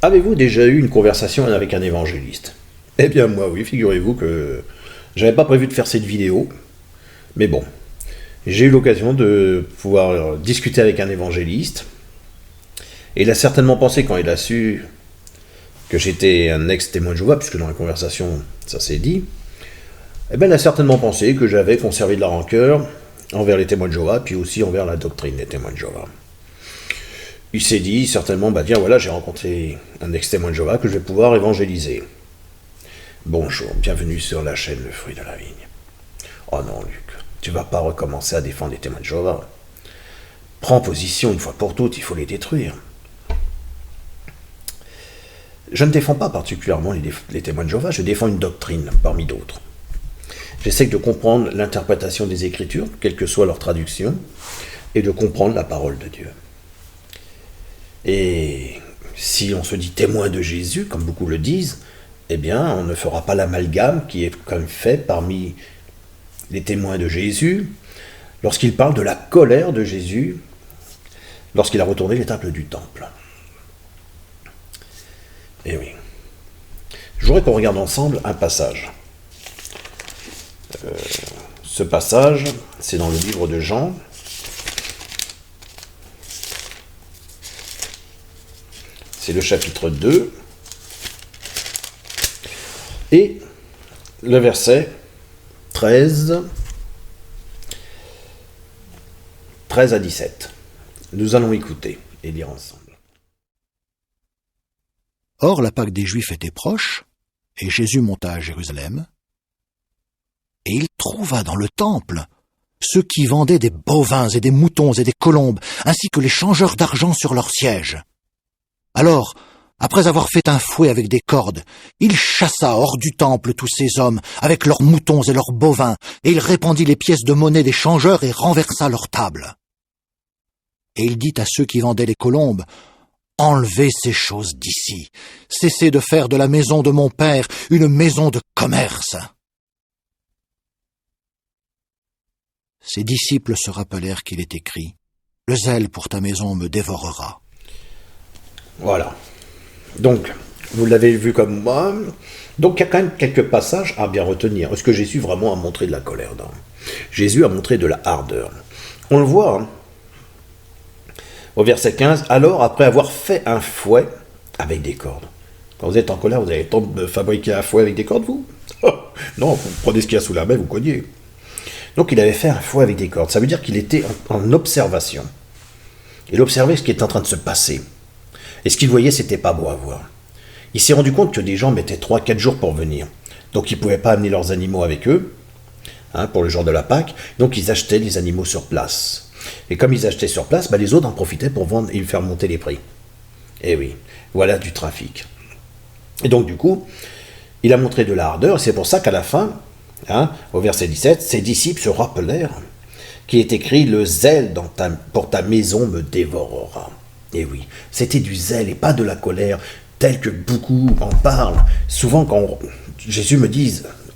Avez-vous déjà eu une conversation avec un évangéliste? Eh bien moi oui, figurez-vous que j'avais pas prévu de faire cette vidéo, mais bon, j'ai eu l'occasion de pouvoir discuter avec un évangéliste, et il a certainement pensé quand il a su que j'étais un ex-témoin de Jéhovah, puisque dans la conversation ça s'est dit, eh bien il a certainement pensé que j'avais conservé de la rancœur envers les témoins de Jéhovah, puis aussi envers la doctrine des témoins de Jéhovah. Il s'est dit certainement, bah tiens voilà, j'ai rencontré un ex-témoin de Jéhovah que je vais pouvoir évangéliser. Bonjour, bienvenue sur la chaîne Le Fruit de la Vigne. Oh non Luc, tu vas pas recommencer à défendre les témoins de Jéhovah. Prends position une fois pour toutes, il faut les détruire. Je ne défends pas particulièrement les témoins de Jéhovah, je défends une doctrine parmi d'autres. J'essaie de comprendre l'interprétation des Écritures, quelle que soit leur traduction, et de comprendre la parole de Dieu. Et si on se dit témoin de Jésus, comme beaucoup le disent, eh bien, on ne fera pas l'amalgame qui est comme fait parmi les témoins de Jésus lorsqu'il parle de la colère de Jésus lorsqu'il a retourné les tables du temple. Eh oui. Je voudrais qu'on regarde ensemble un passage. Ce passage, c'est dans le livre de Jean. C'est le chapitre 2. Et le verset 13 à 17. Nous allons écouter et lire ensemble. Or, la Pâque des Juifs était proche, et Jésus monta à Jérusalem, et il trouva dans le temple ceux qui vendaient des bovins et des moutons et des colombes, ainsi que les changeurs d'argent sur leurs sièges. Alors, après avoir fait un fouet avec des cordes, il chassa hors du temple tous ces hommes, avec leurs moutons et leurs bovins, et il répandit les pièces de monnaie des changeurs et renversa leurs tables. Et il dit à ceux qui vendaient les colombes, « Enlevez ces choses d'ici, cessez de faire de la maison de mon père une maison de commerce. » Ses disciples se rappelèrent qu'il est écrit, « Le zèle pour ta maison me dévorera. » Voilà. Donc, vous l'avez vu comme moi. Donc, il y a quand même quelques passages à bien retenir. Est-ce que Jésus vraiment a montré de la colère? Non. Jésus a montré de la ardeur. On le voit, hein, au verset 15. Alors, après avoir fait un fouet avec des cordes. Quand vous êtes en colère, vous avez le temps de fabriquer un fouet avec des cordes, vous? Non, vous prenez ce qu'il y a sous la main, vous cognez. Donc, il avait fait un fouet avec des cordes. Ça veut dire qu'il était en observation. Il observait ce qui est en train de se passer. Et ce qu'il voyait, c'était pas beau à voir. Il s'est rendu compte que des gens mettaient 3-4 jours pour venir. Donc ils ne pouvaient pas amener leurs animaux avec eux, hein, pour le jour de la Pâque. Donc ils achetaient les animaux sur place. Et comme ils achetaient sur place, les autres en profitaient pour vendre et faire monter les prix. Et oui, voilà du trafic. Et donc du coup, il a montré de la ardeur. Et c'est pour ça qu'à la fin, hein, au verset 17, ses disciples se rappelèrent qu'il est écrit « Le zèle pour ta maison me dévorera ». Et oui, c'était du zèle et pas de la colère, tel que beaucoup en parlent. Souvent, quand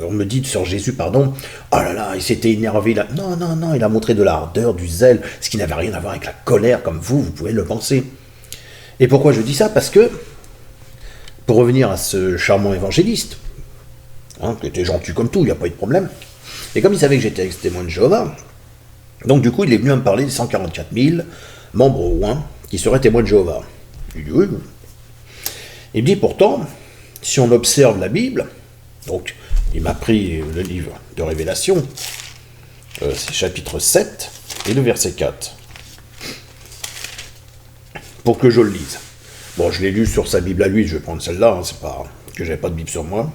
on me dit sur Jésus, pardon, oh là là, il s'était énervé là. Non, non, non, il a montré de la ardeur, du zèle, ce qui n'avait rien à voir avec la colère, comme vous pouvez le penser. Et pourquoi je dis ça? Parce que, pour revenir à ce charmant évangéliste, hein, qui était gentil comme tout, il n'y a pas eu de problème, et comme il savait que j'étais ex-témoin de Jéhovah, donc du coup, il est venu à me parler des 144 000 membres au moins, qui serait témoin de Jéhovah. Il dit oui. Il me dit pourtant, si on observe la Bible, donc il m'a pris le livre de Révélation, c'est chapitre 7 et le verset 4, pour que je le lise. Bon, je l'ai lu sur sa Bible à lui, je vais prendre celle-là, hein, c'est pas que j'avais pas de Bible sur moi.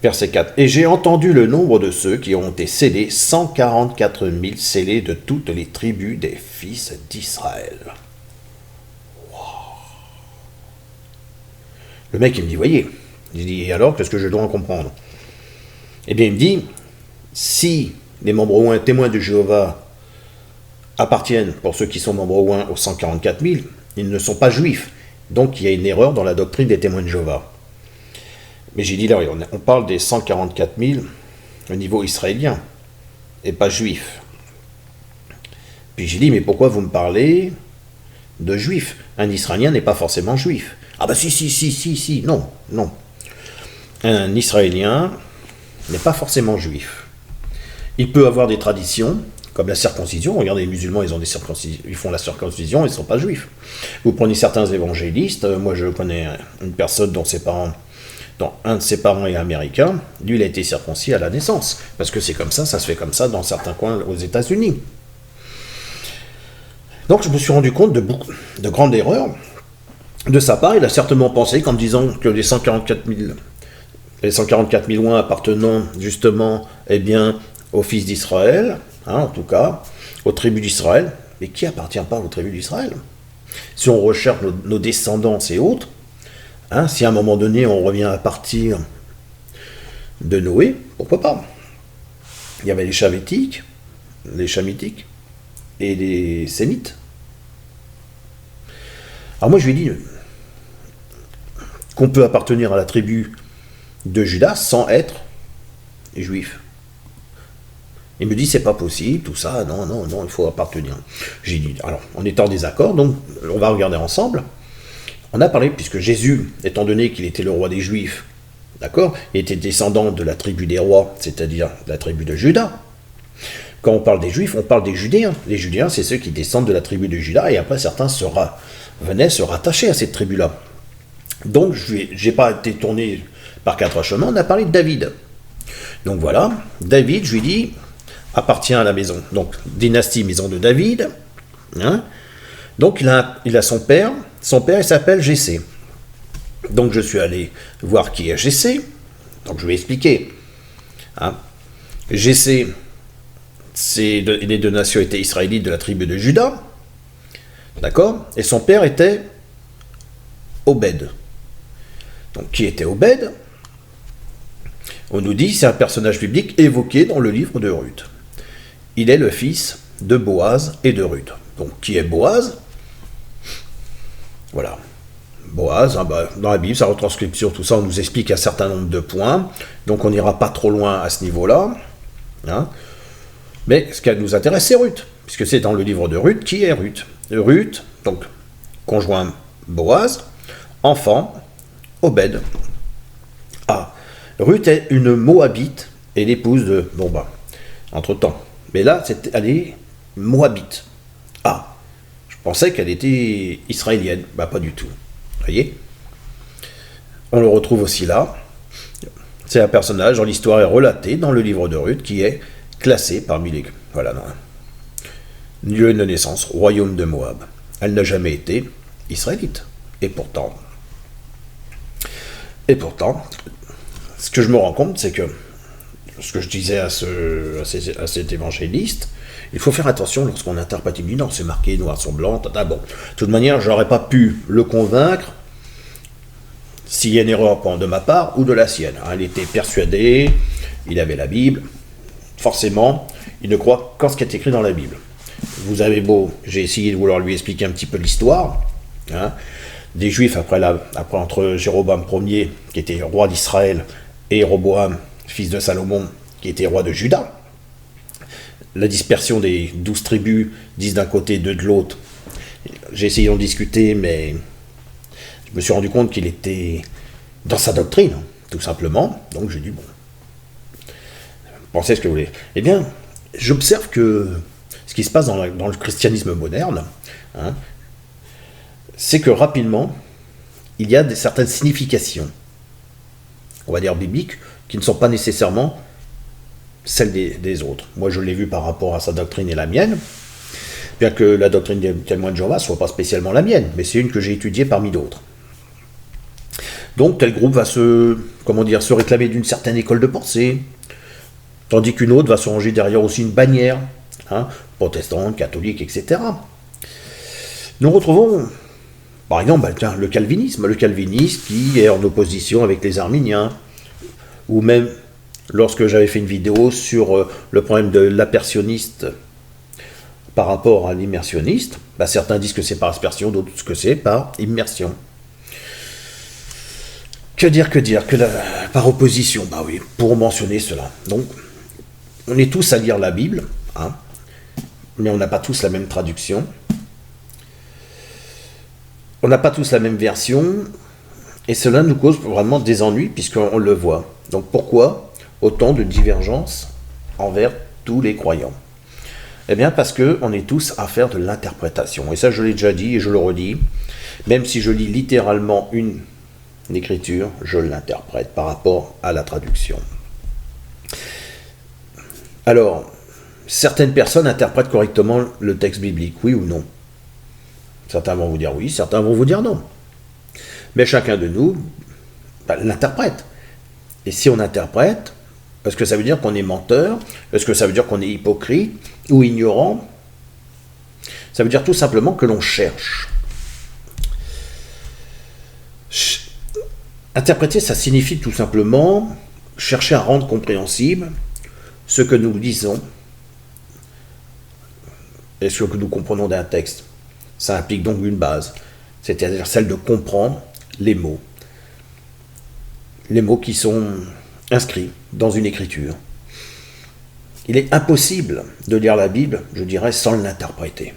Verset 4. Et j'ai entendu le nombre de ceux qui ont été scellés, 144 000 scellés de toutes les tribus des fils d'Israël. Wow. Le mec, il me dit, voyez, il dit, et alors, qu'est-ce que je dois en comprendre? Eh bien, il me dit, si les membres au moins témoins de Jéhovah appartiennent, pour ceux qui sont membres au moins, aux 144 000, ils ne sont pas juifs. Donc, il y a une erreur dans la doctrine des témoins de Jéhovah. Mais j'ai dit là, on parle des 144 000 au niveau israélien, et pas juif. Puis j'ai dit, mais pourquoi vous me parlez de juifs? Un Israélien n'est pas forcément juif. Ah bah si, non, non. Un Israélien n'est pas forcément juif. Il peut avoir des traditions, comme la circoncision. Regardez, les musulmans, ils font la circoncision, ils ne sont pas juifs. Vous prenez certains évangélistes, moi je connais une personne dont un de ses parents est américain, lui il a été circoncis à la naissance, parce que c'est comme ça se fait comme ça dans certains coins aux États-Unis. Donc je me suis rendu compte de grandes erreurs de sa part. Il a certainement pensé qu'en disant que les 144 000 loin appartenant justement, eh bien, aux fils d'Israël, en tout cas, aux tribus d'Israël, mais qui appartient pas aux tribus d'Israël? Si on recherche nos descendants et autres, si à un moment donné on revient à partir de Noé, pourquoi pas? Il y avait les Chamitiques et les Sémites. Alors moi je lui ai dit qu'on peut appartenir à la tribu de Judas sans être juif. Il me dit c'est pas possible, tout ça, non, il faut appartenir. J'ai dit, alors on est en désaccord, donc on va regarder ensemble. On a parlé, puisque Jésus, étant donné qu'il était le roi des Juifs, d'accord, il était descendant de la tribu des rois, c'est-à-dire de la tribu de Juda. Quand on parle des Juifs, on parle des Judéens. Les Judéens, c'est ceux qui descendent de la tribu de Juda, et après certains venaient se rattacher à cette tribu-là. Donc, je n'ai pas été tourné par quatre chemins, on a parlé de David. Donc voilà, David, je lui dis, appartient à la maison, donc dynastie maison de David. Donc il a son père il s'appelle Jessé. Donc je suis allé voir qui est Jessé, donc je vais expliquer. Jessé, il est de nationalité israélite de la tribu de Juda, d'accord, et son père était Obed. Donc qui était Obed? On nous dit c'est un personnage biblique évoqué dans le livre de Ruth. Il est le fils de Boaz et de Ruth. Donc qui est Boaz? Voilà. Boaz, dans la Bible, sa retranscription, tout ça, on nous explique un certain nombre de points. Donc on n'ira pas trop loin à ce niveau-là. Mais ce qui nous intéresse, c'est Ruth. Puisque c'est dans le livre de Ruth. Qui est Ruth? Ruth, donc conjoint Boaz, enfant Obed. Ruth est une Moabite et l'épouse de... entre-temps. Mais là, elle est Moabite. Je pensais qu'elle était israélienne. Pas du tout. Vous voyez? On le retrouve aussi là. C'est un personnage dont l'histoire est relatée dans le livre de Ruth, qui est classé parmi les... Voilà, lieu de naissance, royaume de Moab. Elle n'a jamais été israélite. Et pourtant, ce que je me rends compte, c'est que ce que je disais à cet évangéliste, il faut faire attention lorsqu'on interprète. Il me dit non, c'est marqué noir sur blanc, bon. De toute manière, j'aurais pas pu le convaincre s'il y a une erreur de ma part ou de la sienne. Il était persuadé, il avait la Bible, forcément, il ne croit qu'en ce qui est écrit dans la Bible. Vous avez beau, j'ai essayé de vouloir lui expliquer un petit peu l'histoire, des Juifs après entre Jéroboam Ier, qui était roi d'Israël, et Roboam, fils de Salomon, qui était roi de Juda. La dispersion des 12 tribus, 10 d'un côté, 2 de l'autre. J'ai essayé d'en discuter, mais je me suis rendu compte qu'il était dans sa doctrine, tout simplement. Donc j'ai dit, pensez ce que vous voulez. Eh bien, j'observe que ce qui se passe dans le christianisme moderne, c'est que rapidement, il y a certaines significations, on va dire bibliques, qui ne sont pas nécessairement celles des autres. Moi, je l'ai vu par rapport à sa doctrine et la mienne, bien que la doctrine des témoins de Jéhovah ne soit pas spécialement la mienne, mais c'est une que j'ai étudiée parmi d'autres. Donc, tel groupe va se réclamer d'une certaine école de pensée, tandis qu'une autre va se ranger derrière aussi une bannière, protestante, catholique, etc. Nous retrouvons, par exemple, le calvinisme qui est en opposition avec les arméniens, ou même lorsque j'avais fait une vidéo sur le problème de l'aspersionniste par rapport à l'immersionniste, certains disent que c'est par aspersion, d'autres que c'est par immersion. Que dire par opposition, oui, pour mentionner cela. Donc, on est tous à lire la Bible, mais on n'a pas tous la même traduction. On n'a pas tous la même version, Et cela nous cause vraiment des ennuis, puisqu'on le voit. Donc pourquoi autant de divergences envers tous les croyants? Eh bien parce qu'on est tous à faire de l'interprétation. Et ça, je l'ai déjà dit et je le redis. Même si je lis littéralement une écriture, je l'interprète par rapport à la traduction. Alors, certaines personnes interprètent correctement le texte biblique, oui ou non? Certains vont vous dire oui, certains vont vous dire non. Mais chacun de nous l'interprète. Et si on interprète, est-ce que ça veut dire qu'on est menteur? Est-ce que ça veut dire qu'on est hypocrite ou ignorant? Ça veut dire tout simplement que l'on cherche. Interpréter, ça signifie tout simplement chercher à rendre compréhensible ce que nous lisons et ce que nous comprenons d'un texte. Ça implique donc une base, c'est-à-dire celle de comprendre les mots qui sont inscrits dans une écriture. Il est impossible de lire la Bible, je dirais, sans l'interpréter.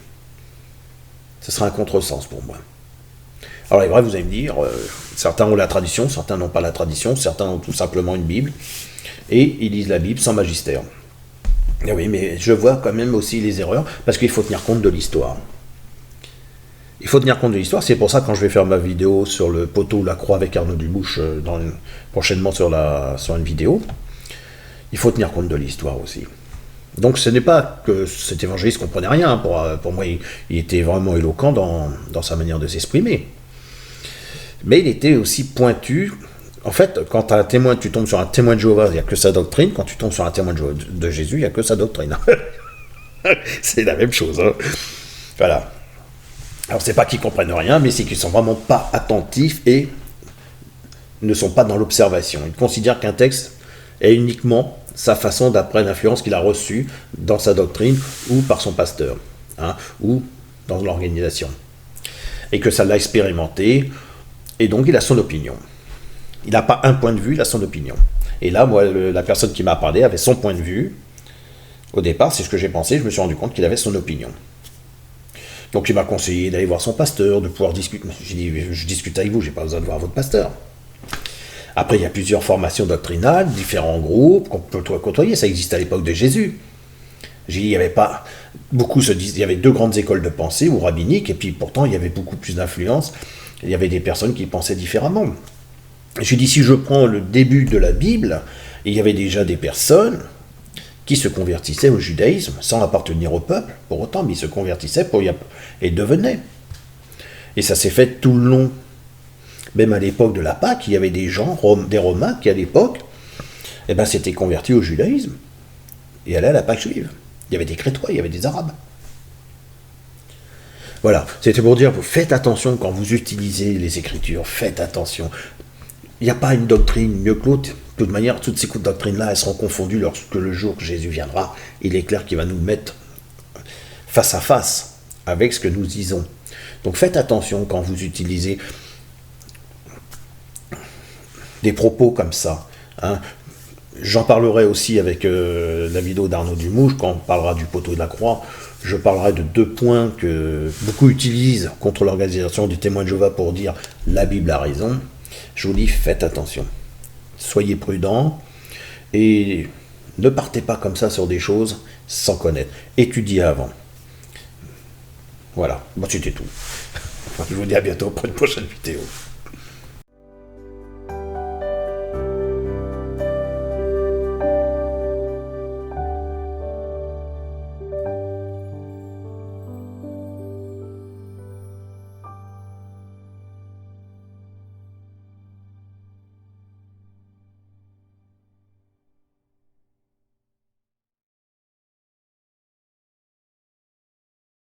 Ce sera un contresens pour moi. Alors, il est vrai, vous allez me dire, certains ont la tradition, certains n'ont pas la tradition, certains ont tout simplement une Bible, et ils lisent la Bible sans magistère. Et oui, mais je vois quand même aussi les erreurs, parce qu'il faut tenir compte de l'histoire. Il faut tenir compte de l'histoire, c'est pour ça que quand je vais faire ma vidéo sur le poteau ou la croix avec Arnaud Dumouche, prochainement sur une vidéo, il faut tenir compte de l'histoire aussi. Donc ce n'est pas que cet évangéliste ne comprenait rien, pour moi il était vraiment éloquent dans sa manière de s'exprimer. Mais il était aussi pointu. En fait, quand tu tombes sur un témoin de Jéhovah, il n'y a que sa doctrine. Quand tu tombes sur un témoin de Jésus, il n'y a que sa doctrine. C'est la même chose. Hein. Voilà. Alors, c'est pas qu'ils comprennent rien, mais c'est qu'ils sont vraiment pas attentifs et ne sont pas dans l'observation. Ils considèrent qu'un texte est uniquement sa façon d'après l'influence qu'il a reçue dans sa doctrine ou par son pasteur, ou dans l'organisation. Et que ça l'a expérimenté, et donc il a son opinion. Il n'a pas un point de vue, il a son opinion. Et là, moi, la personne qui m'a parlé avait son point de vue. Au départ, c'est ce que j'ai pensé, je me suis rendu compte qu'il avait son opinion. Donc il m'a conseillé d'aller voir son pasteur, de pouvoir discuter. J'ai dit, je discute avec vous, j'ai pas besoin de voir votre pasteur. Après, il y a plusieurs formations doctrinales, différents groupes qu'on peut côtoyer, ça existe à l'époque de Jésus. J'ai dit, il y avait pas beaucoup il y avait deux grandes écoles de pensée ou rabbiniques, et puis pourtant il y avait beaucoup plus d'influence. Il y avait des personnes qui pensaient différemment. J'ai dit, si je prends le début de la Bible, il y avait déjà des personnes qui se convertissaient au judaïsme sans appartenir au peuple, pour autant, mais ils se convertissaient et devenaient. Et ça s'est fait tout le long. Même à l'époque de la Pâque, il y avait des gens, des Romains, qui à l'époque, s'étaient convertis au judaïsme et allaient à la Pâque juive. Il y avait des Crétois, il y avait des Arabes. Voilà, c'était pour dire, faites attention quand vous utilisez les Écritures, faites attention. Il n'y a pas une doctrine mieux que l'autre. De toute manière, toutes ces doctrines-là, elles seront confondues lorsque le jour que Jésus viendra. Il est clair qu'il va nous mettre face à face avec ce que nous disons. Donc faites attention quand vous utilisez des propos comme ça. J'en parlerai aussi avec la vidéo d'Arnaud Dumouche, quand on parlera du poteau de la croix. Je parlerai de deux points que beaucoup utilisent contre l'organisation du témoin de Jéhovah pour dire « la Bible a raison ». Je vous dis, faites attention. Soyez prudents et ne partez pas comme ça sur des choses sans connaître. Étudiez avant. Voilà, c'était tout. Je vous dis à bientôt pour une prochaine vidéo.